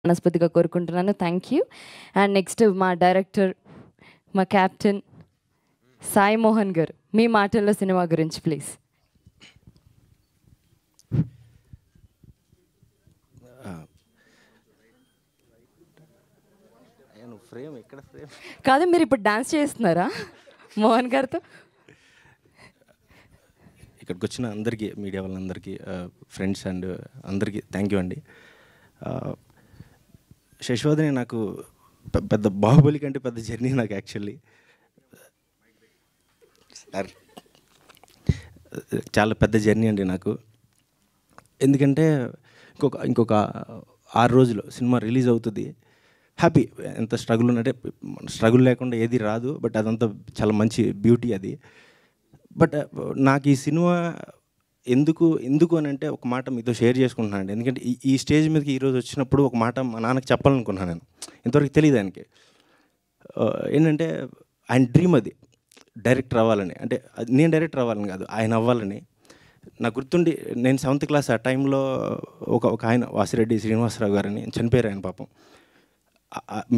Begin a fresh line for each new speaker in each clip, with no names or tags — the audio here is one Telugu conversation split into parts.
మనస్ఫూర్తిగా కోరుకుంటున్నాను. Thank you. అండ్ నెక్స్ట్ మా డైరెక్టర్, మా క్యాప్టెన్ సాయి మోహన్ గారు, మీ మాటల్లో సినిమా గురించి ప్లీజ్. కాదు, మీరు ఇప్పుడు డాన్స్ చేస్తున్నారా మోహన్ గారితో?
ఇక్కడికి వచ్చిన అందరికీ, మీడియా వాళ్ళందరికీ, ఫ్రెండ్స్ అండ్ అందరికీ థ్యాంక్ యూ అండి. శశివర్ధని నాకు పెద్ద బాహుబలి కంటే పెద్ద జర్నీ నాకు యాక్చువల్లీ. చాలా పెద్ద జర్నీ అండి నాకు. ఎందుకంటే ఇంకొక 6 రోజులు సినిమా రిలీజ్ అవుతుంది. హ్యాపీ. ఎంత స్ట్రగుల్ ఉన్నట్టే, స్ట్రగుల్ లేకుండా ఏది రాదు. బట్ అదంతా చాలా మంచి బ్యూటీ అది. బట్ నాకు ఈ సినిమా ఎందుకు అని అంటే ఒక మాట మీతో షేర్ చేసుకుంటున్నాను అండి. ఎందుకంటే ఈ స్టేజ్ మీదకి ఈరోజు వచ్చినప్పుడు ఒక మాట మా నాన్నకి చెప్పాలనుకున్నాను నేను. ఇంతవరకు తెలియదు ఆయనకి. ఏంటంటే ఆయన డ్రీమ్ అది డైరెక్టర్ అవ్వాలని. అంటే నేను డైరెక్టర్ అవ్వాలని కాదు, ఆయన అవ్వాలని. నాకు గుర్తుండి నేను 7th క్లాస్ ఆ టైంలో ఒక ఆయన వాసిరెడ్డి శ్రీనివాసరావు గారని చనిపోయారు. ఆయన పాపం.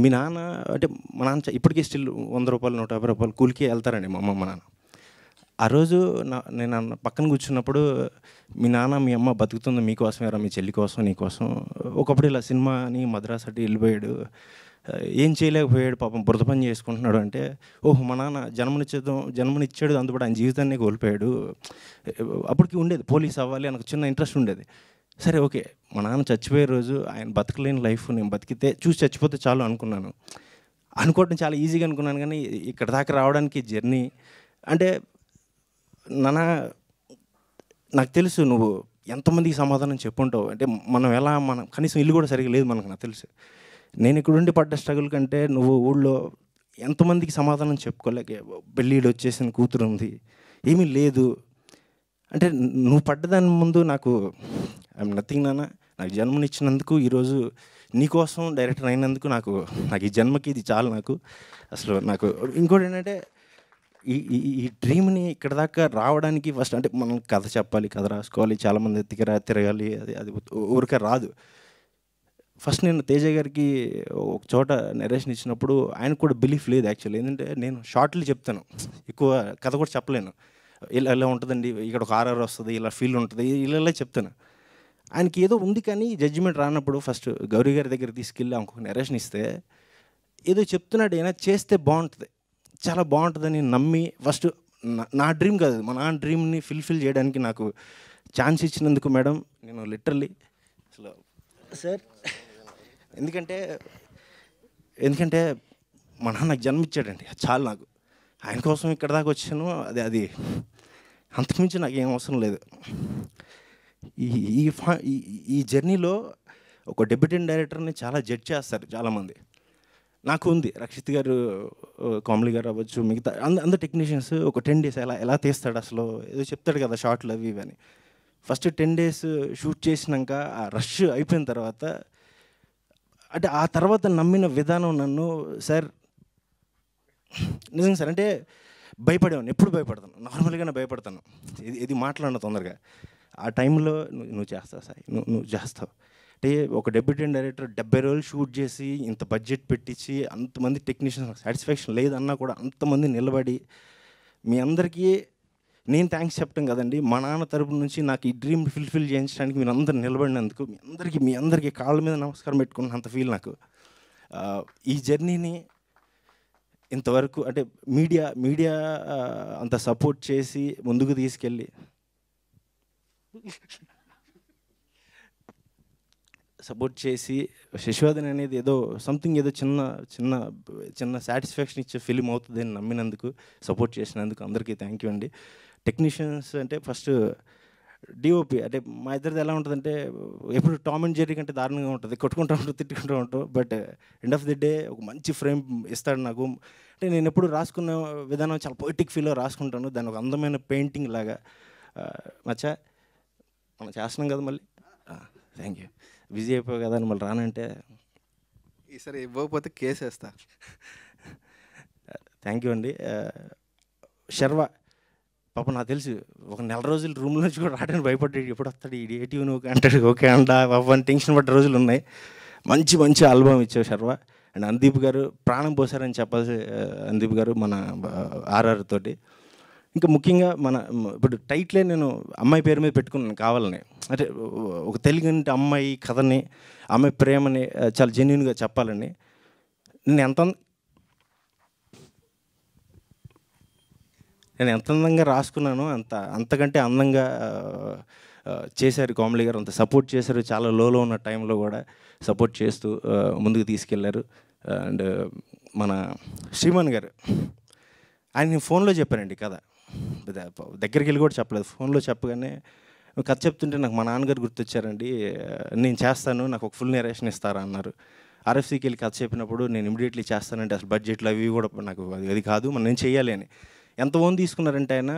మీ నాన్న అంటే మా నాన్న ఇప్పటికీ స్టిల్ 100 రూపాయలు 150 రూపాయలు కూలికి వెళ్తారండి మా అమ్మ మా నాన్న. ఆ రోజు నేను పక్కన కూర్చున్నప్పుడు మీ నాన్న మీ అమ్మ బతుకుతుంది మీకోసమేరా, మీ చెల్లి కోసం, నీ కోసం. ఒకప్పుడు ఇలా సినిమా అని మద్రాసు అటు వెళ్ళిపోయాడు, ఏం చేయలేకపోయాడు పాపం, బురద పని చేసుకుంటున్నాడు అంటే, ఓహో మా నాన్న జన్మనిచ్చాడు, అందుబాటు ఆయన జీవితాన్ని కోల్పోయాడు. అప్పటికి ఉండేది పోలీస్ అవ్వాలి అని ఒక చిన్న ఇంట్రెస్ట్ ఉండేది. సరే ఓకే, మా నాన్న చచ్చిపోయే రోజు ఆయన బతకలేని లైఫ్ నేను బతికితే చూసి చచ్చిపోతే చాలు అనుకున్నాను. అనుకోవడం చాలా ఈజీగా అనుకున్నాను. కానీ ఇక్కడ దాకా రావడానికి జర్నీ అంటే, నాన్న నాకు తెలుసు నువ్వు ఎంతమందికి సమాధానం చెప్పుంటావు. అంటే మనం కనీసం ఇల్లు కూడా సరిగ్గా లేదు మనకు, నాకు తెలుసు. నేను ఇక్కడుండి పడ్డ స్ట్రగుల్ కంటే నువ్వు ఊళ్ళో ఎంతమందికి సమాధానం చెప్పుకోలేక, పెళ్ళిళ్ళు వచ్చేసిన కూతురు ఉంది, ఏమీ లేదు అంటే నువ్వు పడ్డదాని ముందు నాకు ఐఎమ్ నథింగ్ నాన్న. నాకు జన్మనిచ్చినందుకు, ఈరోజు నీకోసం డైరెక్టర్ అయినందుకు నాకు ఈ జన్మకి ఇది చాలు నాకు. అసలు నాకు ఇంకోటి ఏంటంటే, ఈ డ్రీమ్ని ఇక్కడ దాకా రావడానికి ఫస్ట్ అంటే మనం కథ చెప్పాలి, కథ రాసుకోవాలి, చాలామంది తిరగాలి, అది ఊరికే రాదు. ఫస్ట్ నేను తేజ గారికి ఒక చోట నరేషన్ ఇచ్చినప్పుడు ఆయనకు కూడా బిలీఫ్ లేదు యాక్చువల్లీ. ఏంటంటే నేను షార్ట్లు చెప్తాను, ఎక్కువ కథ కూడా చెప్పలేను. ఇలా ఉంటుందండి, ఇక్కడ ఒక ఆర్ఆర్ వస్తుంది, ఇలా ఫీల్ ఉంటుంది, ఇలా చెప్తాను. ఆయనకి ఏదో ఉంది కానీ జడ్జిమెంట్ రానప్పుడు ఫస్ట్ గౌరీ గారి దగ్గర తీసుకెళ్ళి ఇంకొక నరేషన్ ఇస్తే, ఏదో చెప్తున్నాడు, ఏమైనా చేస్తే బాగుంటుంది, చాలా బాగుంటుందని నమ్మి ఫస్ట్ నా డ్రీమ్ కాదు, మా నాన్న డ్రీమ్ని ఫుల్ఫిల్ చేయడానికి నాకు ఛాన్స్ ఇచ్చినందుకు మేడం నేను లిటరల్లీ అసలు సార్, ఎందుకంటే మా నాన్న నాకు జన్మిచ్చాడండి, చాలు నాకు. ఆయన కోసం ఇక్కడ దాకా వచ్చాను, అది అంతకుమించి నాకు ఏం అవసరం లేదు. ఈ జర్నీలో ఒక డెబ్యూటెంట్ డైరెక్టర్ని చాలా జడ్జ్ చేస్తారు చాలామంది. నాకు ఉంది, రక్షిత్ గారు, కోమలి గారు అవ్వచ్చు, మిగతా అందరు టెక్నీషియన్స్ ఒక 10 days ఎలా తీస్తాడు అసలు, ఏదో చెప్తాడు కదా షార్ట్లు అవి ఇవని. ఫస్ట్ 10 days షూట్ చేసినాక ఆ రష్ అయిపోయిన తర్వాత, అంటే ఆ తర్వాత నమ్మిన విధానం నన్ను సార్ నిజంగా సార్, అంటే భయపడేవాడిని, ఎప్పుడు భయపడతాను, నార్మల్గానే భయపడతాను, ఇది మాట్లాడిన తొందరగా. ఆ టైంలో నువ్వు చేస్తావు సాయి, నువ్వు చేస్తావు అంటే, ఒక డెబ్యూటెంట్ డైరెక్టర్ 70 రోజులు షూట్ చేసి ఇంత బడ్జెట్ పెట్టించి అంతమంది టెక్నీషియన్స్ సాటిస్ఫాక్షన్ లేదన్నా కూడా అంతమంది నిలబడి, మీ అందరికీ నేను థ్యాంక్స్ చెప్పడం కదండి, మా నాన్న తరపు నుంచి నాకు ఈ డ్రీమ్ ఫుల్ఫిల్ చేయించడానికి మీరు అందరు నిలబడినందుకు మీ అందరికీ కాళ్ళ మీద నమస్కారం పెట్టుకున్నంత ఫీల్ నాకు. ఈ జర్నీని ఇంతవరకు అంటే మీడియా అంత సపోర్ట్ చేసి ముందుకు తీసుకెళ్ళి శశివర్ధని అనేది ఏదో సంథింగ్, ఏదో చిన్న సాటిస్ఫాక్షన్ ఇచ్చే ఫిలిం అవుతుంది అని నమ్మినందుకు, సపోర్ట్ చేసినందుకు అందరికీ థ్యాంక్ యూ అండి. టెక్నీషియన్స్ అంటే ఫస్ట్ డిఓపి అంటే మా ఇద్దరిది ఎలా ఉంటుందంటే, ఎప్పుడు టామ్ అండ్ జెర్రీ కంటే దారుణంగా ఉంటుంది, కొట్టుకుంటూ ఉంటాం, తిట్టుకుంటూ ఉంటాం. But end of the day ఒక మంచి ఫ్రేమ్ ఇస్తాడు నాకు. అంటే నేను ఎప్పుడు రాసుకున్న విధానం చాలా పొయిటిక్ ఫీల్లో రాసుకుంటాను, దాన్ని ఒక అందమైన పెయింటింగ్ లాగా. మచ్చా మనం చేస్తున్నాం కదా మళ్ళీ, థ్యాంక్ యూ. బిజీ అయిపోయావు కదా అని మళ్ళీ రానంటే,
ఈసారి ఇవ్వకపోతే కేసు వేస్తా.
థ్యాంక్ యూ అండి. శర్వ పాప నాకు తెలుసు, ఒక 4 రోజులు రూమ్ నుంచి కూడా రావడానికి భయపడ్డాడు, ఎప్పుడు వస్తాడు ఈ ఏటీవీ నువ్వు అంటాడు, ఓకే అంట పాప అని టెన్షన్ పడ్డ రోజులు ఉన్నాయి. మంచి మంచి ఆల్బమ్ ఇచ్చావు శర్వ. అండ్ అందీప్ గారు ప్రాణం పోసారని చెప్పాల్సి, అందీప్ గారు మన ఆర్ఆర్ తోటి. ఇంకా ముఖ్యంగా ఇప్పుడు టైటిలే నేను అమ్మాయి పేరు మీద పెట్టుకున్నాను కావాలని. అంటే ఒక తెలుగుంటి అమ్మాయి కథని, అమ్మాయి ప్రేమని చాలా జెన్యున్గా చెప్పాలని నేను ఎంత అందంగా రాసుకున్నానో అంతకంటే అందంగా చేశారు కామెడీ గారు. అంత సపోర్ట్ చేశారు, చాలా లోలో ఉన్న టైంలో కూడా సపోర్ట్ చేస్తూ ముందుకు తీసుకెళ్లారు. అండ్ మన శ్రీమాన్ గారు, ఆయన నేను ఫోన్లో చెప్పానండి కథ, దగ్గరికి వెళ్ళి కూడా చెప్పలేదు. ఫోన్లో చెప్పగానే కథ చెప్తుంటే నాకు మా నాన్నగారు గుర్తొచ్చారండి. నేను చేస్తాను, నాకు ఒక ఫుల్ నెరేషన్ ఇస్తారా అన్నారు. ఆర్ఎఫ్సీకి వెళ్ళి కథ చెప్పినప్పుడు నేను ఇమీడియట్లీ చేస్తానంటే అసలు బడ్జెట్లు అవి కూడా నాకు అది కాదు, మనం నేను చెయ్యాలి అని. ఎంత ఓన్ తీసుకున్నారంటే ఆయన,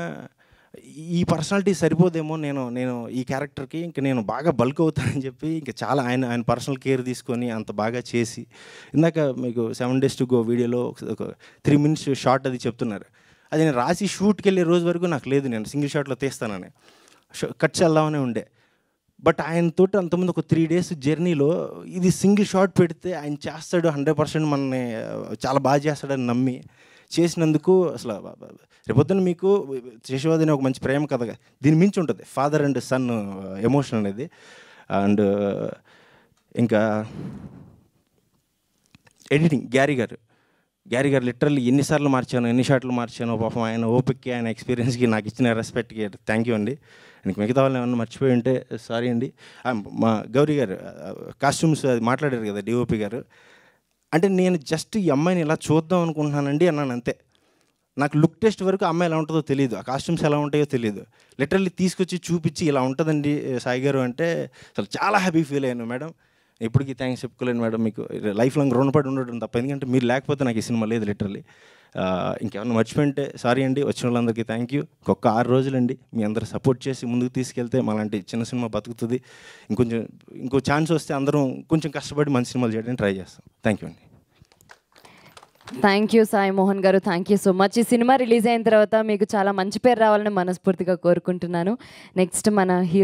ఈ పర్సనాలిటీ సరిపోదేమో, నేను ఈ క్యారెక్టర్కి ఇంకా నేను బాగా బల్క్ అవుతానని చెప్పి ఇంకా చాలా ఆయన పర్సనల్ కేర్ తీసుకొని అంత బాగా చేసి, ఇందాక మీకు 7 days to go వీడియోలో ఒక 3 minutes షార్ట్ అది చెప్తున్నారు. అది నేను రాసి షూట్కి వెళ్ళే రోజు వరకు నాకు లేదు, నేను సింగిల్ షాట్లో తీస్తానని కట్ చేద్దామనే ఉండే. బట్ ఆయనతో అంతకుముందు ఒక 3 days జర్నీలో ఇది సింగిల్ షాట్ పెడితే ఆయన చేస్తాడు, 100% మనని చాలా బాగా చేస్తాడని నమ్మి చేసినందుకు అసలు రేపొద్దున మీకు శశివాద్ అనే ఒక మంచి ప్రేమ కథ దీని మించి ఉంటుంది, ఫాదర్ అండ్ సన్ ఎమోషన్ అనేది. అండ్ ఇంకా ఎడిటింగ్ గ్యారీ గారు లిటరల్లీ ఎన్నిసార్లు మార్చాను, ఎన్ని షాట్లు మార్చాను. పాపం ఆయన ఓపిక్కి, ఆయన ఎక్స్పీరియన్స్కి, నాకు ఇచ్చిన రెస్పెక్ట్కి థ్యాంక్ యూ అండి. ఇంక మిగతా వాళ్ళని ఏమన్నా మర్చిపోయి ఉంటే సారీ అండి. మా గౌరీ గారు కాస్ట్యూమ్స్ అది మాట్లాడారు కదా డిఓపి గారు, అంటే నేను జస్ట్ ఈ అమ్మాయిని ఇలా చూద్దాం అనుకుంటున్నానండి అన్నాను అంతే. నాకు లుక్ టెస్ట్ వరకు అమ్మాయి ఎలా ఉంటుందో తెలియదు, ఆ కాస్ట్యూమ్స్ ఎలా ఉంటాయో తెలియదు. లిటరల్లీ తీసుకొచ్చి చూపించి ఇలా ఉంటుందండి సాయి గారు అంటే అసలు చాలా హ్యాపీ ఫీల్ అయ్యాను. మేడం ఇప్పటికీ థ్యాంక్స్ చెప్పుకోలేను మేడం, మీకు లైఫ్ లాంగ్ రుణపడి ఉండడం తప్ప, ఎందుకంటే మీరు లేకపోతే నాకు ఈ సినిమా లేదు లిటరల్లీ. ఇంకేమన్నా మర్చిపోయింటే సారీ అండి. వచ్చిన వాళ్ళందరికీ థ్యాంక్ యూ. ఇంకొక 6 రోజులండి, మీ అందరూ సపోర్ట్ చేసి ముందుకు తీసుకెళ్తే మాలాంటి చిన్న సినిమా బతుకుతుంది. ఇంకో ఛాన్స్ వస్తే అందరం కొంచెం కష్టపడి మంచి సినిమాలు చేయడానికి ట్రై చేస్తాం. థ్యాంక్ యూ అండి.
థ్యాంక్ యూ సాయి మోహన్ గారు, థ్యాంక్ యూ సో మచ్. ఈ సినిమా రిలీజ్ అయిన తర్వాత మీకు చాలా మంచి పేరు రావాలని మనస్ఫూర్తిగా కోరుకుంటున్నాను. నెక్స్ట్ మన